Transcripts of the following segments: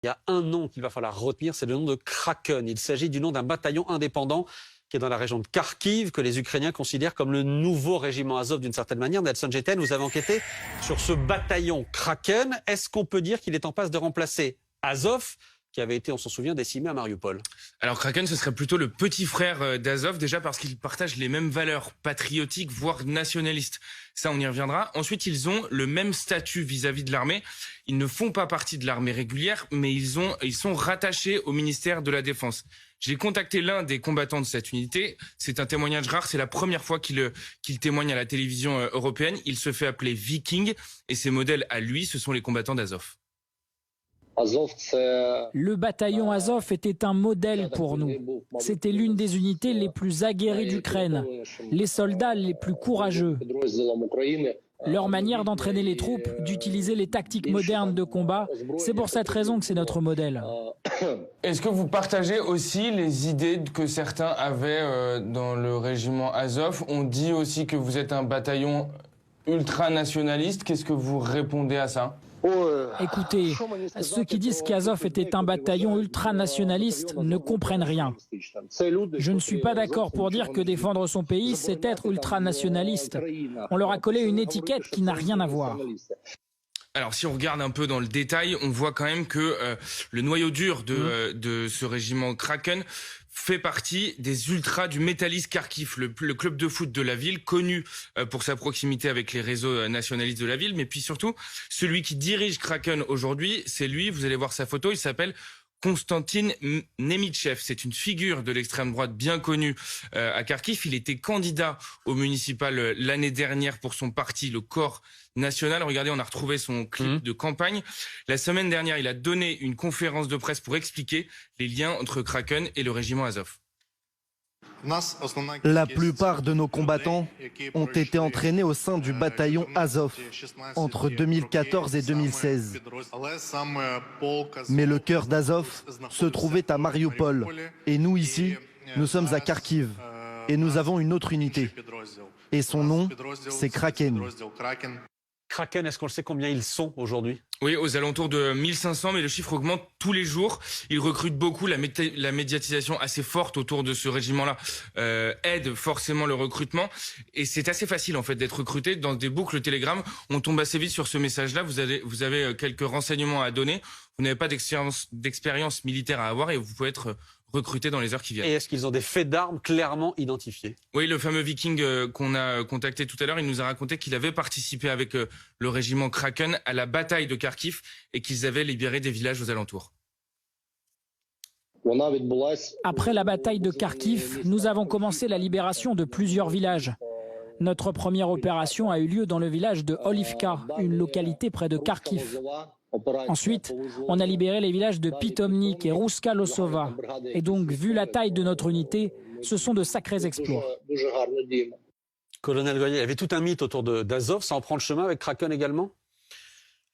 Il y a un nom qu'il va falloir retenir, c'est le nom de Kraken. Il s'agit du nom d'un bataillon indépendant qui est dans la région de Kharkiv, que les Ukrainiens considèrent comme le nouveau régiment Azov d'une certaine manière. Nelson Jetten, vous avez enquêté sur ce bataillon Kraken. Est-ce qu'on peut dire qu'il est en passe de remplacer Azov, qui avait été, on s'en souvient, décimé à Mariupol? Alors Kraken, ce serait plutôt le petit frère d'Azov, déjà parce qu'ils partagent les mêmes valeurs patriotiques, voire nationalistes. Ça, on y reviendra. Ensuite, ils ont le même statut vis-à-vis de l'armée. Ils ne font pas partie de l'armée régulière, mais ils sont rattachés au ministère de la Défense. J'ai contacté l'un des combattants de cette unité. C'est un témoignage rare. C'est la première fois qu'il témoigne à la télévision européenne. Il se fait appeler Viking et ses modèles à lui, ce sont les combattants d'Azov. Le bataillon Azov était un modèle pour nous. C'était l'une des unités les plus aguerries d'Ukraine, les soldats les plus courageux. Leur manière d'entraîner les troupes, d'utiliser les tactiques modernes de combat, c'est pour cette raison que c'est notre modèle. Est-ce que vous partagez aussi les idées que certains avaient dans le régiment Azov? On dit aussi que vous êtes un bataillon ultranationaliste. Qu'est-ce que vous répondez à ça? Écoutez, ceux qui disent qu'Azov était un bataillon ultranationaliste ne comprennent rien. Je ne suis pas d'accord pour dire que défendre son pays, c'est être ultranationaliste. On leur a collé une étiquette qui n'a rien à voir. Alors, si on regarde un peu dans le détail, on voit quand même que le noyau dur de ce régiment Kraken fait partie des ultras du Metalist Kharkiv, le club de foot de la ville, connu pour sa proximité avec les réseaux nationalistes de la ville. Mais puis surtout, celui qui dirige Kraken aujourd'hui, c'est lui, vous allez voir sa photo, il s'appelle Konstantin Nemitchev. C'est une figure de l'extrême droite bien connue à Kharkiv. Il était candidat au municipal l'année dernière pour son parti, le Corps national. Regardez, on a retrouvé son clip de campagne. La semaine dernière, il a donné une conférence de presse pour expliquer les liens entre Kraken et le régiment Azov. La plupart de nos combattants ont été entraînés au sein du bataillon Azov entre 2014 et 2016. Mais le cœur d'Azov se trouvait à Mariupol. Et nous ici, nous sommes à Kharkiv. Et nous avons une autre unité. Et son nom, c'est Kraken. Kraken, est-ce qu'on le sait combien ils sont aujourd'hui? Oui, aux alentours de 1500, mais le chiffre augmente tous les jours. Ils recrutent beaucoup. La médiatisation assez forte autour de ce régiment-là aide forcément le recrutement. Et c'est assez facile, en fait, d'être recruté. Dans des boucles Telegram, on tombe assez vite sur ce message-là. Vous avez quelques renseignements à donner. Vous n'avez pas d'expérience militaire à avoir et vous pouvez être recrutés dans les heures qui viennent. Et est-ce qu'ils ont des faits d'armes clairement identifiés? Oui, le fameux Viking qu'on a contacté tout à l'heure, il nous a raconté qu'il avait participé avec le régiment Kraken à la bataille de Kharkiv et qu'ils avaient libéré des villages aux alentours. Après la bataille de Kharkiv, nous avons commencé la libération de plusieurs villages. Notre première opération a eu lieu dans le village de Olivka, une localité près de Kharkiv. Ensuite, on a libéré les villages de Pitomnik et Ruska Losova. Et donc, vu la taille de notre unité, ce sont de sacrés exploits. Colonel Goyer, il y avait tout un mythe autour d'Azov. Ça en prend le chemin avec Kraken également?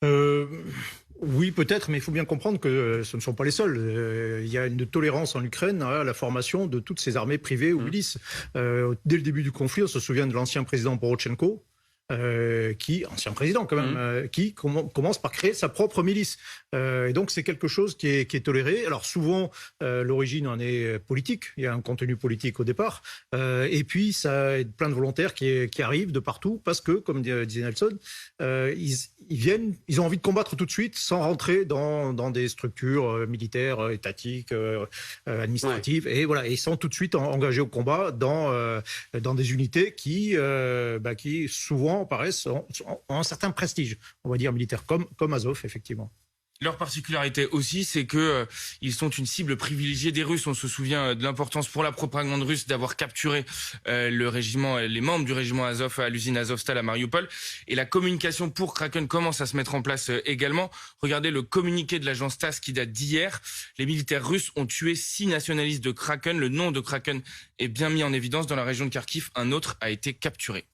Oui, peut-être, mais il faut bien comprendre que ce ne sont pas les seuls. Il y a une tolérance en Ukraine à la formation de toutes ces armées privées ou milices. Dès le début du conflit, on se souvient de l'ancien président Porochenko, ancien président quand même, qui commence par créer sa propre milice. Et donc c'est quelque chose qui est toléré. Alors souvent, l'origine en est politique, il y a un contenu politique au départ, et puis ça a plein de volontaires qui arrivent de partout, parce que, comme disait Nelson, ils ont envie de combattre tout de suite, sans rentrer dans des structures militaires, étatiques, administratives, et voilà, et ils sont tout de suite engagés au combat dans des unités qui souvent paraissent ont un certain prestige, on va dire militaire, comme Azov, effectivement. Leur particularité aussi, c'est que ils sont une cible privilégiée des Russes. On se souvient de l'importance pour la propagande russe d'avoir capturé les membres du régiment Azov à l'usine Azovstal à Mariupol. Et la communication pour Kraken commence à se mettre en place également. Regardez le communiqué de l'agence TASS qui date d'hier. Les militaires russes ont tué 6 nationalistes de Kraken. Le nom de Kraken est bien mis en évidence dans la région de Kharkiv. Un autre a été capturé.